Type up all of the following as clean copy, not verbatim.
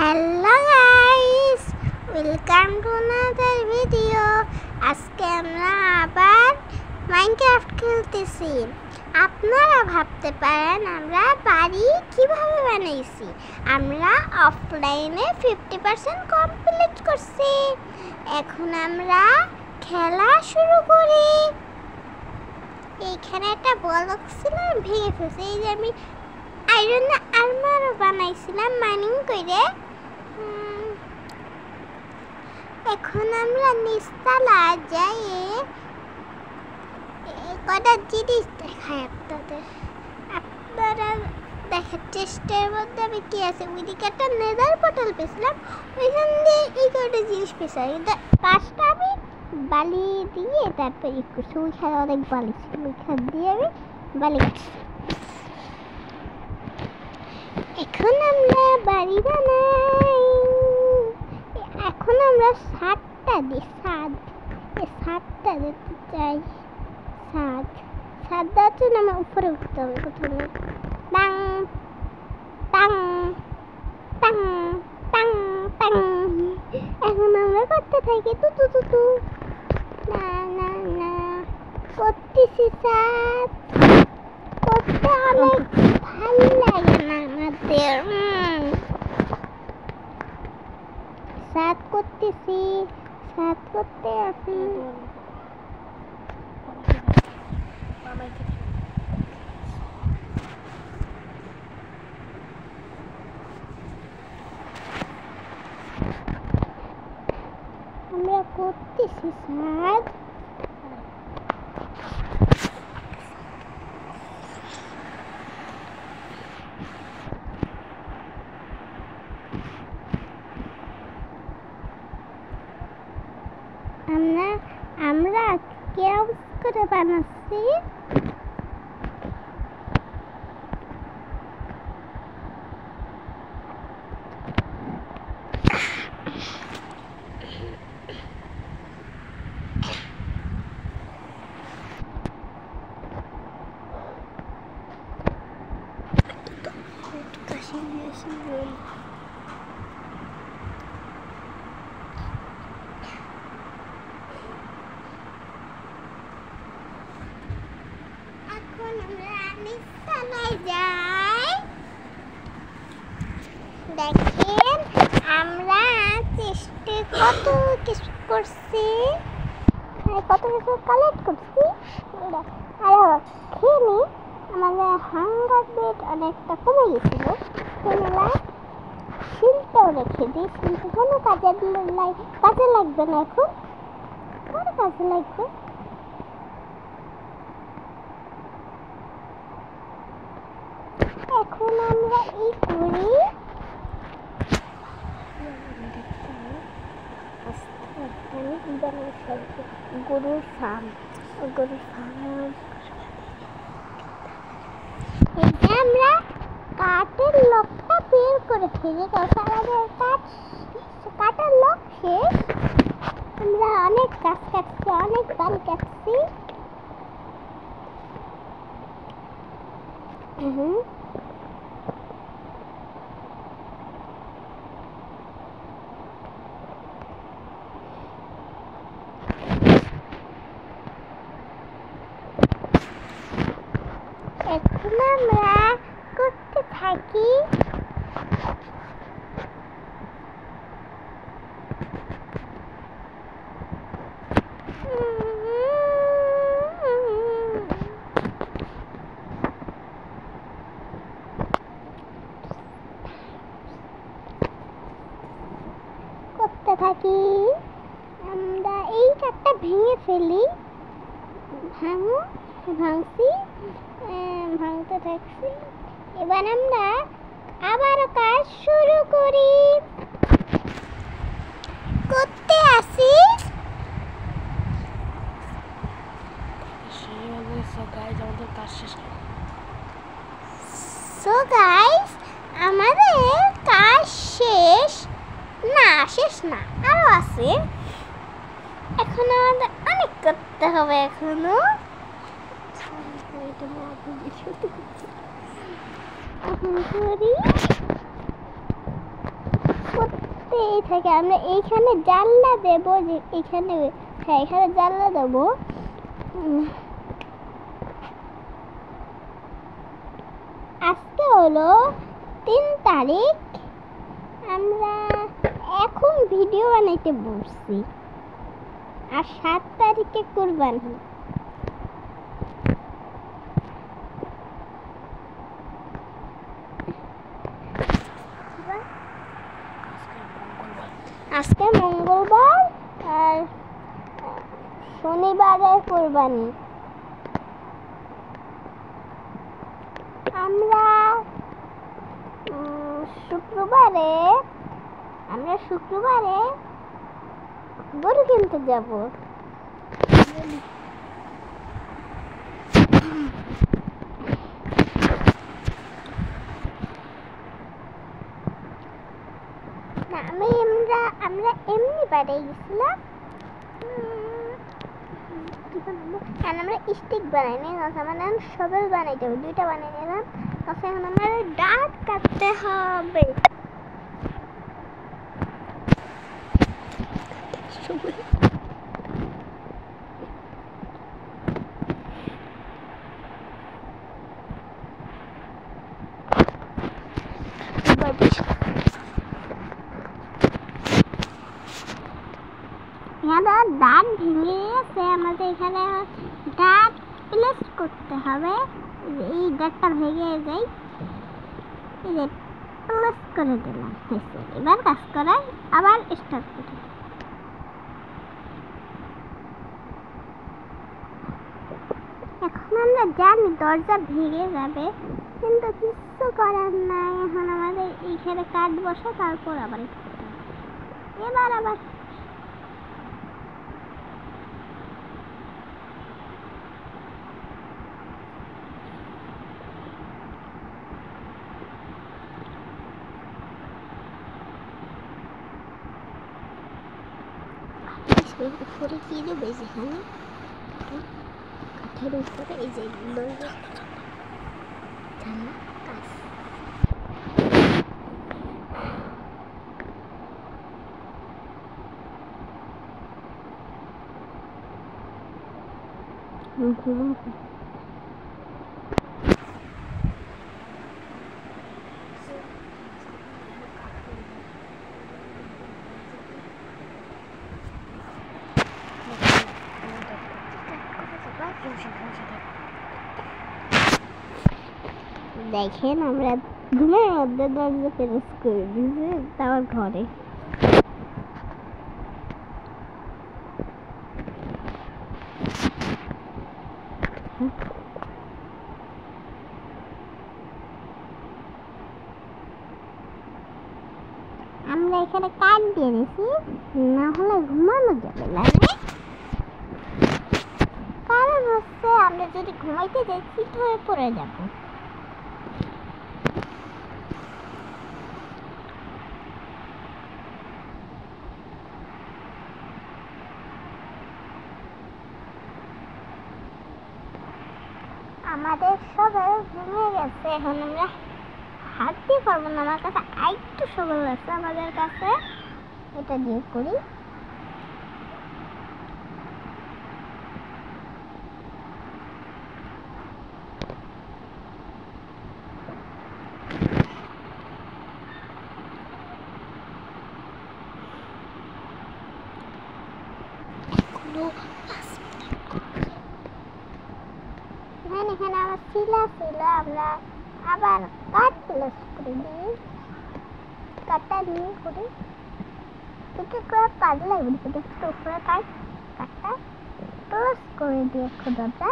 Hello guys, welcome to another video. আজকে আমরা আবার মাইনক্রাফট খেলতেছি। আপনারা ভাবতে পারেন আমরা বাড়ি কিভাবে বানাইছি। আমরা অফলাইনে 50% কমপ্লিট করছি। এখন আমরা খেলা শুরু করি। এইখানে একটা ব্লক ছিল, ভেঙে ফেলছি। এই যে আমি আয়রন আর্মারও বানাইছিলাম মাইনিং করে। এখন আমরা নিচতলা যাই, কটা জিনিস দেখাই আপনাদের। আপনারা দেখার চেষ্টার মধ্যে আমি কি আছে, ওইদিকে একটা নেদার পোর্টাল পেয়েছিলাম, ওইখান দিয়ে এই কটা জিনিস পেয়েছিলাম। কিন্তু কাজটা আমি বালি দিয়ে তারপর ই করছি। ওইখানে অনেক বালি ছিল, ওইখান দিয়ে আমি বালি করছি। এখন আমরা বাড়ি বানাই। এখন আমরা ছাদটা দিই, ছাদটা দিতে চাই। ছাদ দেওয়ার জন্য আমার উপরে উঠতে হবে প্রথমে। Tongue tongue tongue tongue tongue. এখন আমরা করতে থাকি তু তু তু তু। না না না, করতেছি। ছাদ করতে অনেক ভালো লাগে না আমাদের। ছাদ করতেছি, ছাদ করতে আছি। আমরা করতেছি ছাদ। আমরা কেউ করে বানাচ্ছি। দেখেন আমরা চেষ্টা কত কিছু করছি, কত কিছু কালেক্ট করছি। আর খেয়ে নি, আমাদের হাঙ্গার বেড অনেকটা কমে গেছিল। আমরা শিলটাও রেখে দিই, শিলটা কোনো কাজে লাগবে না। এখন কোনো কাজে লাগবে। এখন আমরা এই করি, গরুর ফার্ম। আমরা কাঠের লকটা বের করে ফেলি, কারণ আমাদের কাঠের লক শেষ। আমরা অনেক গাছ কাটছি, অনেক বালি কাটছি। এখন আমরা করতে থাকি। আমরা এই কাঠটা ভেঙে ফেলি, ভাঙতে থাকছি। এবার আমরা আবারও কাজ শুরু করি, করতে আসি। সো গাইস, আমাদের কাজ শেষ না, আরো আছে। এখন আমাদের অনেক করতে হবে। এখনো এখন করি। করতেই থাকে। আমরা এইখানে জানলা দেব, যে এখানে, হ্যাঁ এখানে জানলা দেব। আজকে হলো 3 তারিখ। আমরা এখন ভিডিও বানাইতে বসছি, আর 7 তারিখে কুরবানি। আজকে মঙ্গলবার আর শনিবারে কুরবানি। আমরা শুক্রবারে গরু কিনতে যাব। আমরা এমনি বাইরে গেছিলাম, আমরা স্টিক বানাই নি, মানে সবেল বানাইতে হবে। 2টা বানিয়ে নিলাম। এখন আমার দাঁত কাটতে হবে। দাঁত ভেঙে গেছে, আমাদের এখানে দাঁত প্লেস করতে হবে। এই দাঁতটা ভেঙে যায়, এই যে প্লেস করে দিলাম। এবার কাজ করাই আবার স্টার্ট করি। এখন আমরা জানি দরজা ভেঙে যাবে, কিন্তু কিছু করার নাই। এখন আমাদের এইখানে কাঠ বসে, তারপর আবার এবার আবার উপরে কি দেবে, যেখানে কাঠের উপরে এই যে দেখেন, আমরা ঘুমের মধ্যে দরজা প্রেস করে দিয়েছি তার ঘরে। আমরা এখানে কাঠ দিয়ে দিয়েছি, না হলে ঘুমানো যাবে না। কারণ হচ্ছে আমরা যদি ঘুমাইতে যাই চিত হয়ে পড়ে যাব। আমাদের সবাই ঘুমিয়ে গেছে, এখন আমরা হাঁটতে পারবো না। আমার কাছে আরেকটু সবল আছে, আমাদের কাছে এটা দিয়ে করি। এখানে আমার শিলা ছিল, আমরা আবার কাঠ প্লাস করে দিই। কাঠটা নিয়ে করি থেকে করে কাজ লাগবে, একটু উপরে কাঠটা প্লাস করে দিই একটু দরজা।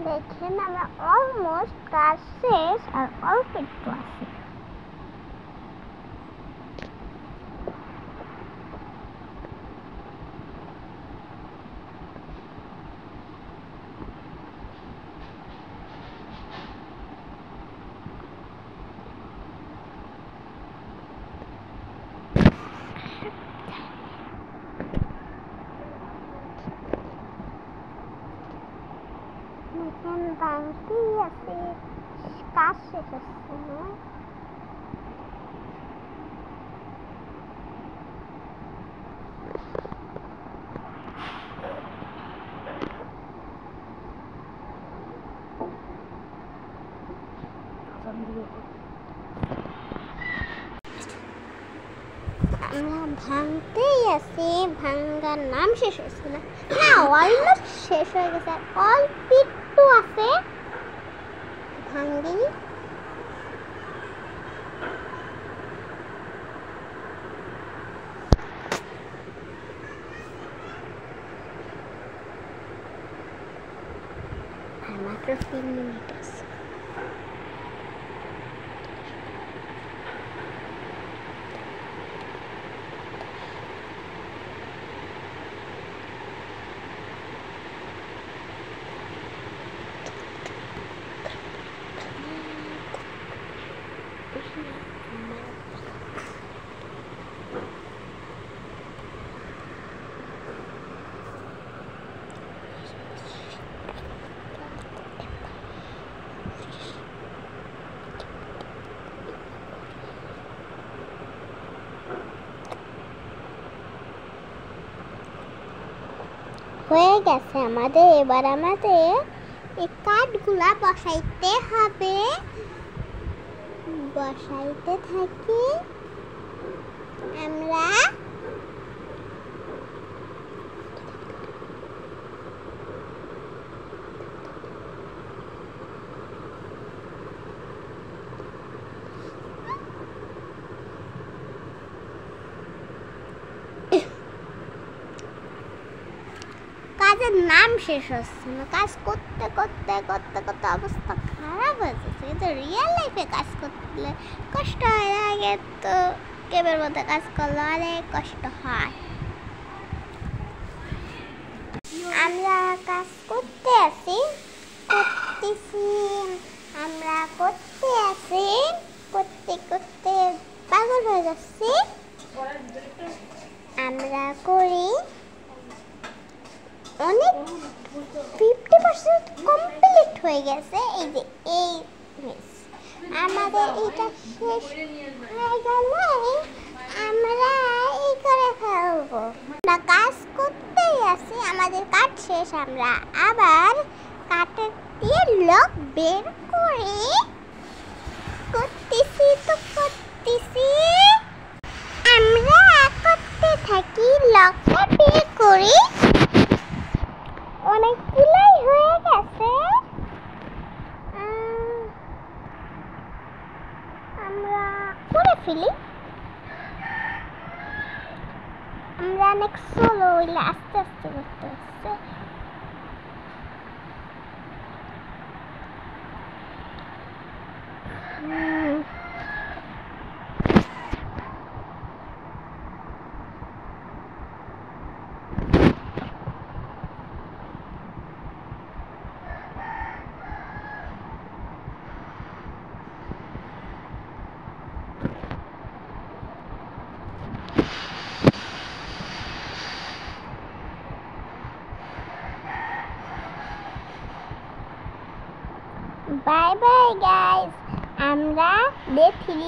দেখেন আমরা অলমোস্ট কাজ শেষ, আর অল্প একটু আছে। আছে, কাজ শেষ হচ্ছে না। আমরা ভাঙতেই আছি, ভাঙ্গার নাম শেষ হয়েছে না, না অলমোস্ট শেষ হয়ে গেছে, অল্প একটু আছে ভাঙ্গি। আর মাত্র 3 মিনিট আছে। হয়ে গেছে আমাদের, এবার আমাদের এই কাঠগুলা বসাইতে হবে। বসাইতে থাকি আমরা। কাজের নাম শেষ হচ্ছে না, কাজ করতে করতে করতে করতে অবস্থা খারাপ হয়ে যাচ্ছে। কিন্তু রিয়েল লাইফে কাজ করলে কষ্ট হয় না, কিন্তু গেমের মধ্যে কাজ করলে অনেক কষ্ট হয়। আমরা কাজ করতে আছি, করতেছি, আমরা করতে আছি, করতে করতে পাগল হয়ে যাচ্ছি। আমরা করি অনেক 50% কমপ্লিট হয়ে গেছে। এই যে এই আমাদের এটা শেষ হয়ে গেলে আমরা এই করে ফেলবো। আমরা কাজ করতেই আছি, আমাদের কাজ শেষ। আমরা আবার কাঠের দিয়ে লক বের করে করতেছি তো করতেছি। আমরা করতে থাকি, লকটা বের করি। অনেকগুলাই হয়ে গেছে। আমরা করে ফেলি। আমরা অনেক স্লো হইলে আস্তে আস্তে করতে হচ্ছে। বাই বাই গাইস, আমরা ডে 3